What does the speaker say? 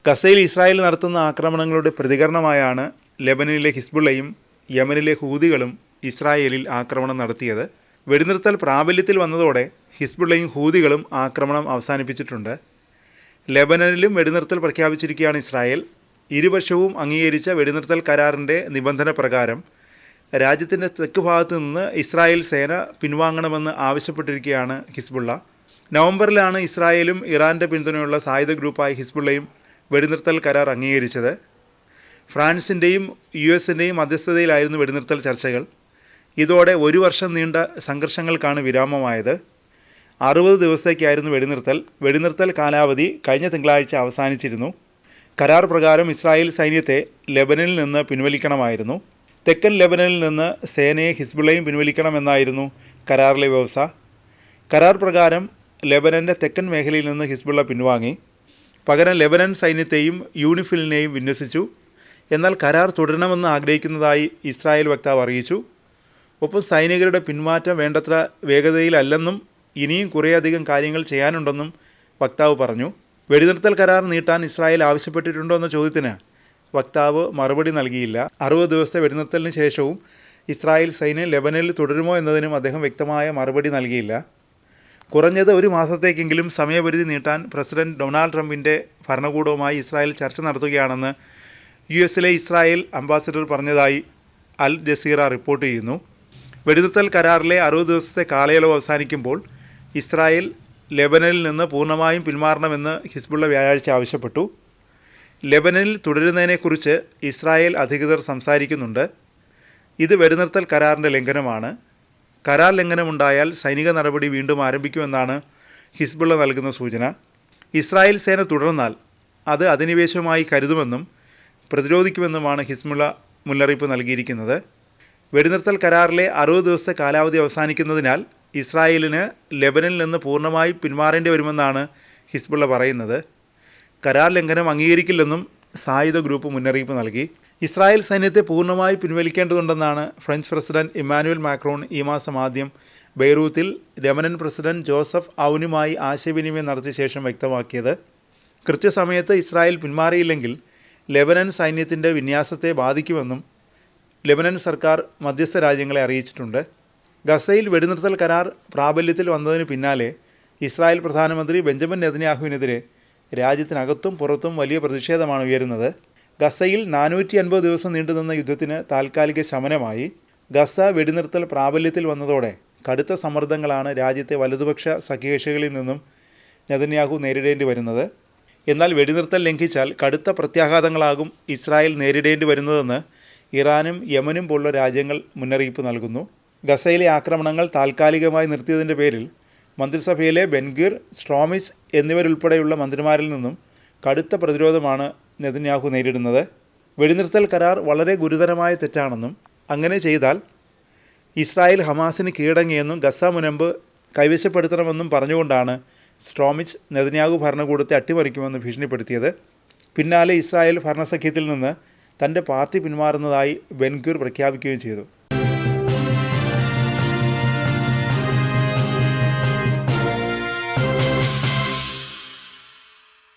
ഗസയിൽ ഇസ്രായേൽ നടത്തുന്ന ആക്രമണങ്ങളുടെ പ്രതികരണമായാണ് ലെബനനിലെ ഹിസ്ബുള്ളയും യമനിലെ ഹൂതികളും ഇസ്രായേലിൽ ആക്രമണം നടത്തിയത്. വെടിനിർത്തൽ പ്രാബല്യത്തിൽ വന്നതോടെ ഹിസ്ബുള്ളയും ഹൂതികളും ആക്രമണം അവസാനിപ്പിച്ചിട്ടുണ്ട്. ലെബനനിലും വെടിനിർത്തൽ പ്രഖ്യാപിച്ചിരിക്കുകയാണ് ഇസ്രായേൽ. ഇരുപക്ഷവും അംഗീകരിച്ച വെടിനിർത്തൽ കരാറിൻ്റെ നിബന്ധന പ്രകാരം രാജ്യത്തിൻ്റെ തെക്ക് ഭാഗത്തു നിന്ന് ഇസ്രായേൽ സേന പിൻവാങ്ങണമെന്ന് ആവശ്യപ്പെട്ടിരിക്കുകയാണ് ഹിസ്ബുള്ള. നവംബറിലാണ് ഇസ്രായേലും ഇറാൻ്റെ പിന്തുണയുള്ള സായുധ ഗ്രൂപ്പായ ഹിസ്ബുള്ളയും വെടിനിർത്തൽ കരാർ അംഗീകരിച്ചത്. ഫ്രാൻസിൻ്റെയും US-ൻ്റെയും മധ്യസ്ഥതയിലായിരുന്നു വെടിനിർത്തൽ ചർച്ചകൾ. ഇതോടെ 1 വർഷം നീണ്ട സംഘർഷങ്ങൾക്കാണ് വിരാമമായത്. 60 ദിവസത്തേക്കായിരുന്നു വെടിനിർത്തൽ കാലാവധി കഴിഞ്ഞ തിങ്കളാഴ്ച അവസാനിച്ചിരുന്നു. കരാർ പ്രകാരം ഇസ്രായേൽ സൈന്യത്തെ ലെബനനിൽ നിന്ന് പിൻവലിക്കണമായിരുന്നു. തെക്കൻ ലെബനനിൽ നിന്ന് സേനയെ ഹിസ്ബുള്ളയും പിൻവലിക്കണമെന്നായിരുന്നു കരാറിലെ വ്യവസ്ഥ. കരാർ പ്രകാരം ലെബനൻ്റെ തെക്കൻ മേഖലയിൽ നിന്ന് ഹിസ്ബുള്ള പിൻവാങ്ങി. പകരം ലെബനൻ സൈന്യത്തെയും യൂണിഫിലിനെയും വിന്യസിച്ചു. എന്നാൽ കരാർ തുടരണമെന്ന് ആഗ്രഹിക്കുന്നതായി ഇസ്രായേൽ വക്താവ് അറിയിച്ചു. ഒപ്പം സൈനികരുടെ പിന്മാറ്റം വേണ്ടത്ര വേഗതയിലല്ലെന്നും ഇനിയും കുറേയധികം കാര്യങ്ങൾ ചെയ്യാനുണ്ടെന്നും വക്താവ് പറഞ്ഞു. വെടിനിർത്തൽ കരാർ നീട്ടാൻ ഇസ്രായേൽ ആവശ്യപ്പെട്ടിട്ടുണ്ടോ എന്ന ചോദ്യത്തിന് വക്താവ് മറുപടി നൽകിയില്ല. 60 ദിവസത്തെ വെടിനിർത്തലിന് ശേഷവും ഇസ്രായേൽ സൈന്യം ലെബനനിൽ തുടരുമോ എന്നതിനും അദ്ദേഹം വ്യക്തമായ മറുപടി നൽകിയില്ല. കുറഞ്ഞത് 1 മാസത്തേക്കെങ്കിലും സമയപരിധി നീട്ടാൻ പ്രസിഡന്റ് ഡൊണാൾഡ് ട്രംപിൻ്റെ ഭരണകൂടവുമായി ഇസ്രായേൽ ചർച്ച നടത്തുകയാണെന്ന് US-ലെ ഇസ്രായേൽ അംബാസഡർ പറഞ്ഞതായി അൽ ജസീറ റിപ്പോർട്ട് ചെയ്യുന്നു. വെടിനിർത്തൽ കരാറിലെ 60 ദിവസത്തെ കാലയളവ് അവസാനിക്കുമ്പോൾ ഇസ്രായേൽ ലെബനനിൽ നിന്ന് പൂർണ്ണമായും പിന്മാറണമെന്ന് ഹിസ്ബുള്ള വ്യാഴാഴ്ച ആവശ്യപ്പെട്ടു. ലെബനനിൽ തുടരുന്നതിനെക്കുറിച്ച് ഇസ്രായേൽ അധികൃതർ സംസാരിക്കുന്നുണ്ട്. ഇത് വെടിനിർത്തൽ കരാറിൻ്റെ ലംഘനമാണ്. കരാർ ലംഘനമുണ്ടായാൽ സൈനിക നടപടി വീണ്ടും ആരംഭിക്കുമെന്നാണ് ഹിസ്ബുള്ള നൽകുന്ന സൂചന. ഇസ്രായേൽ സേന തുടർന്നാൽ അത് അധിനിവേശമായി കരുതുമെന്നും പ്രതിരോധിക്കുമെന്നുമാണ് ഹിസ്ബുള്ള മുന്നറിയിപ്പ് നൽകിയിരിക്കുന്നത്. വെടിനിർത്തൽ കരാറിലെ 60 ദിവസത്തെ കാലാവധി അവസാനിക്കുന്നതിനാൽ ഇസ്രായേലിന് ലെബനനിൽ നിന്ന് പൂർണ്ണമായി പിന്മാറേണ്ടി വരുമെന്നാണ് ഹിസ്ബുള്ള പറയുന്നത്. കരാർ ലംഘനം അംഗീകരിക്കില്ലെന്നും സായുധ ഗ്രൂപ്പ് മുന്നറിയിപ്പ് നൽകി. ഇസ്രായേൽ സൈന്യത്തെ പൂർണ്ണമായി പിൻവലിക്കേണ്ടതുണ്ടെന്നാണ് ഫ്രഞ്ച് പ്രസിഡന്റ് ഇമ്മാനുവൽ മാക്രോൺ ഈ മാസം ആദ്യം ബെയ്റൂത്തിൽ ലെബനൻ പ്രസിഡന്റ് ജോസഫ് ഔനുമായി ആശയവിനിമയം നടത്തിയ ശേഷം വ്യക്തമാക്കിയത്. കൃത്യസമയത്ത് ഇസ്രായേൽ പിന്മാറിയില്ലെങ്കിൽ ലെബനൻ സൈന്യത്തിൻ്റെ വിന്യാസത്തെ ബാധിക്കുമെന്നും ലെബനൻ സർക്കാർ മധ്യസ്ഥ രാജ്യങ്ങളെ അറിയിച്ചിട്ടുണ്ട്. ഗസയിൽ വെടിനിർത്തൽ കരാർ പ്രാബല്യത്തിൽ വന്നതിന് പിന്നാലെ ഇസ്രായേൽ പ്രധാനമന്ത്രി ബെഞ്ചമിൻ നെതന്യാഹുവിനെതിരെ രാജ്യത്തിനകത്തും പുറത്തും വലിയ പ്രതിഷേധമാണ് ഉയരുന്നത്. ഗസയിൽ 450 ദിവസം നീണ്ടുനിന്ന യുദ്ധത്തിന് താൽക്കാലിക ശമനമായി. ഗസ വെടിനിർത്തൽ പ്രാബല്യത്തിൽ വന്നതോടെ കടുത്ത സമ്മർദ്ദങ്ങളാണ് രാജ്യത്തെ വലതുപക്ഷ സഖ്യകക്ഷികളിൽ നിന്നും നെതന്യാഹു നേരിടേണ്ടി വരുന്നത്. എന്നാൽ വെടിനിർത്തൽ ലംഘിച്ചാൽ കടുത്ത പ്രത്യാഘാതങ്ങളാകും ഇസ്രായേൽ നേരിടേണ്ടി വരുന്നതെന്ന് ഇറാനും യമനും പോലുള്ള രാജ്യങ്ങൾ മുന്നറിയിപ്പ് നൽകുന്നു. ഗസയിലെ ആക്രമണങ്ങൾ താൽക്കാലികമായി നിർത്തിയതിൻ്റെ പേരിൽ മന്ത്രിസഭയിലെ ബെൻഗിർ, സ്ട്രോമിച്ച് എന്നിവരുൾപ്പെടെയുള്ള മന്ത്രിമാരിൽ നിന്നും കടുത്ത പ്രതിരോധമാണ് നെതന്യാഹു നേരിടുന്നത്. വെടിനിർത്തൽ കരാർ വളരെ ഗുരുതരമായ തെറ്റാണെന്നും അങ്ങനെ ചെയ്താൽ ഇസ്രായേൽ ഹമാസിന് കീഴടങ്ങിയെന്നും ഗസ മുനമ്പ് കൈവശപ്പെടുത്തണമെന്നും പറഞ്ഞുകൊണ്ടാണ് സ്ട്രോമിച്ച് നെതന്യാഹു ഭരണകൂടത്തെ അട്ടിമറിക്കുമെന്ന് ഭീഷണിപ്പെടുത്തിയത്. പിന്നാലെ ഇസ്രായേൽ ഭരണസഖ്യത്തിൽ നിന്ന് തൻ്റെ പാർട്ടി പിന്മാറുന്നതായി ബെൻഗിർ പ്രഖ്യാപിക്കുകയും ചെയ്തു.